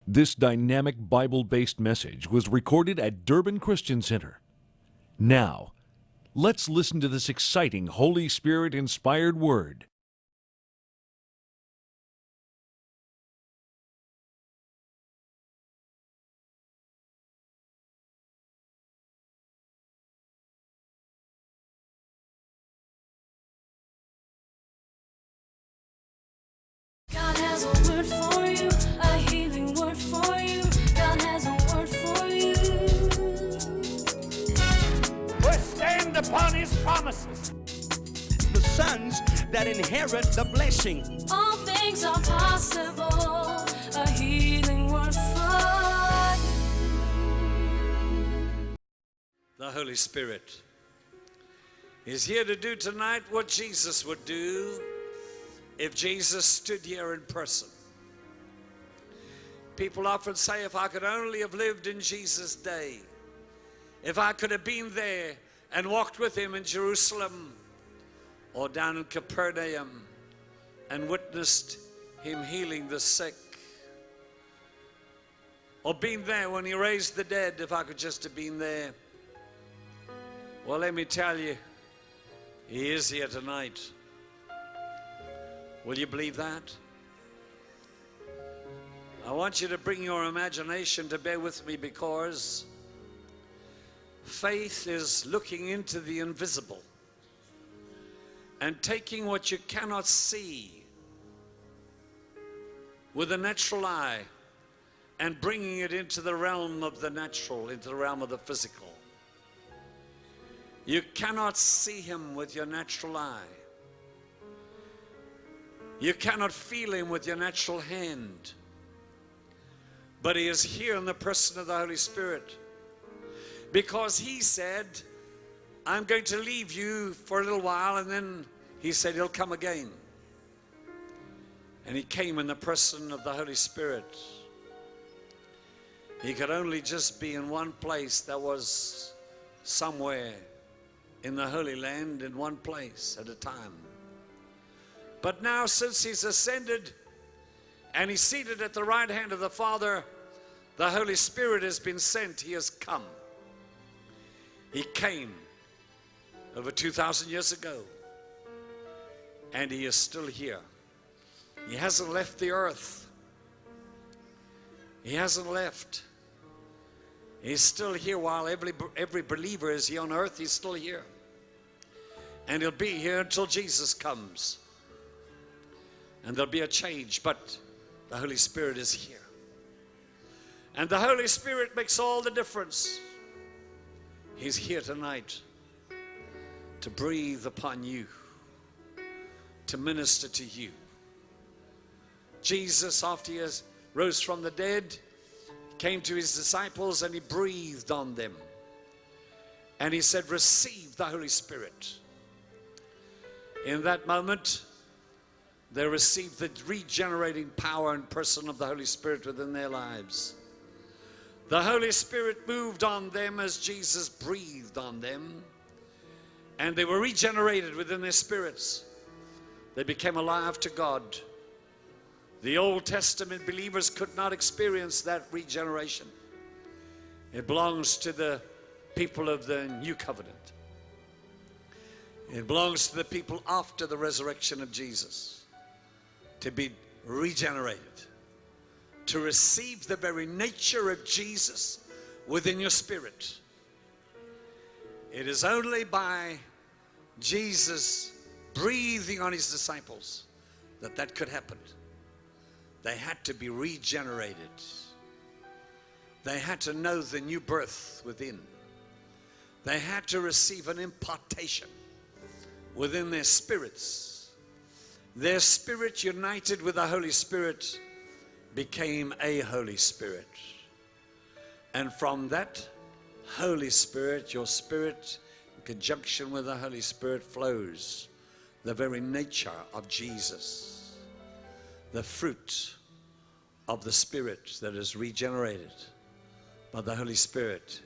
This dynamic Bible-based message was recorded at Durban Christian Center. Now, let's listen to this exciting Holy Spirit-inspired word. God has a word for you, a healing word for you. God has a word for you. We stand upon his promises. The sons that inherit the blessing. All things are possible, a healing word for you. The Holy Spirit is here to do tonight what Jesus would do if Jesus stood here in person. People often say, if I could only have lived in Jesus' day, if I could have been there and walked with him in Jerusalem or down in Capernaum and witnessed him healing the sick, or been there when he raised the dead, if I could just have been there. Well, let me tell you, he is here tonight. Will you believe that? I want you to bring your imagination to bear with me, because faith is looking into the invisible and taking what you cannot see with the natural eye and bringing it into the realm of the natural, into the realm of the physical. You cannot see him with your natural eye. You cannot feel him with your natural hand. But he is here in the person of the Holy Spirit. Because he said, I'm going to leave you for a little while, and then he said he'll come again. And he came in the person of the Holy Spirit. He could only just be in one place. That was somewhere in the Holy Land, in one place at a time. But now, since he's ascended and he's seated at the right hand of the Father, the Holy Spirit has been sent. He has come. He came over 2,000 years ago, and he is still here. He hasn't left the earth. He hasn't left. He's still here. While every believer is here on earth, he's still here. And he'll be here until Jesus comes. And there'll be a change, but the Holy Spirit is here. And the Holy Spirit makes all the difference. He's here tonight to breathe upon you, to minister to you. Jesus, after he rose from the dead, came to his disciples and he breathed on them. And he said, receive the Holy Spirit. In that moment, they received the regenerating power and person of the Holy Spirit within their lives. The Holy Spirit moved on them as Jesus breathed on them, and they were regenerated within their spirits. They became alive to God. The Old Testament believers could not experience that regeneration. It belongs to the people of the New Covenant. It belongs to the people after the resurrection of Jesus, to be regenerated, to receive the very nature of Jesus within your spirit. It is only by Jesus breathing on his disciples that that could happen. They had to be regenerated. They had to know the new birth within. They had to receive an impartation within their spirits. Their spirit united with the Holy Spirit became a Holy Spirit. And from that Holy Spirit, your spirit in conjunction with the Holy Spirit flows the very nature of Jesus, the fruit of the Spirit that is regenerated by the Holy Spirit.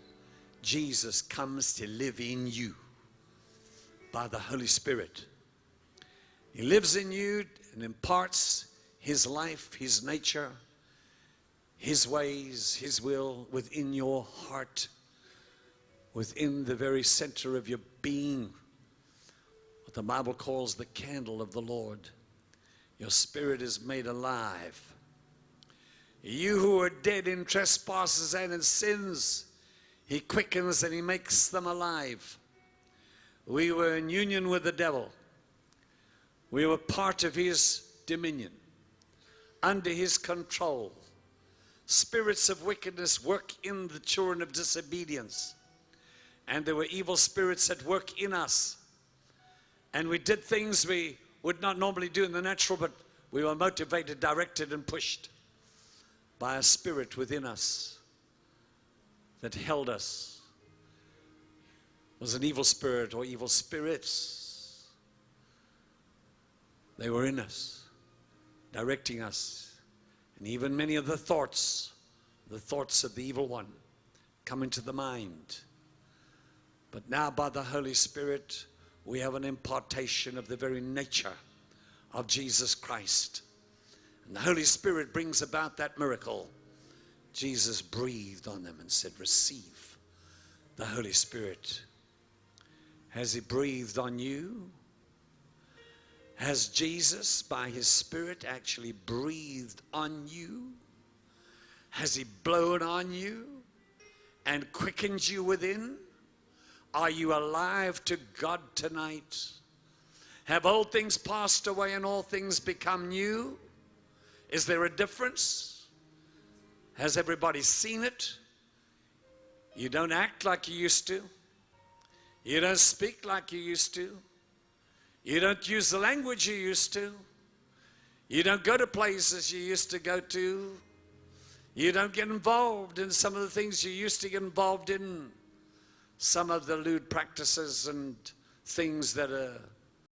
Jesus comes to live in you by the Holy Spirit. He lives in you and imparts his life, his nature, His ways, His will within your heart, within the very center of your being, what the Bible calls the candle of the Lord. Your spirit is made alive. You who are dead in trespasses and in sins, He quickens and He makes them alive. We were in union with the devil. We were part of his dominion, under his control. Spirits of wickedness work in the children of disobedience. And there were evil spirits at work in us. And we did things we would not normally do in the natural, but we were motivated, directed, and pushed by a spirit within us that held us. It was an evil spirit or evil spirits. They were in us, directing us. And even many of the thoughts of the evil one come into the mind. But now by the Holy Spirit, we have an impartation of the very nature of Jesus Christ. And the Holy Spirit brings about that miracle. Jesus breathed on them and said, receive the Holy Spirit. Has He breathed on you? Has Jesus, by His Spirit, actually breathed on you? Has He blown on you and quickened you within? Are you alive to God tonight? Have old things passed away and all things become new? Is there a difference? Has everybody seen it? You don't act like you used to. You don't speak like you used to. You don't use the language you used to. You don't go to places you used to go to. You don't get involved in some of the things you used to get involved in. Some of the lewd practices and things that are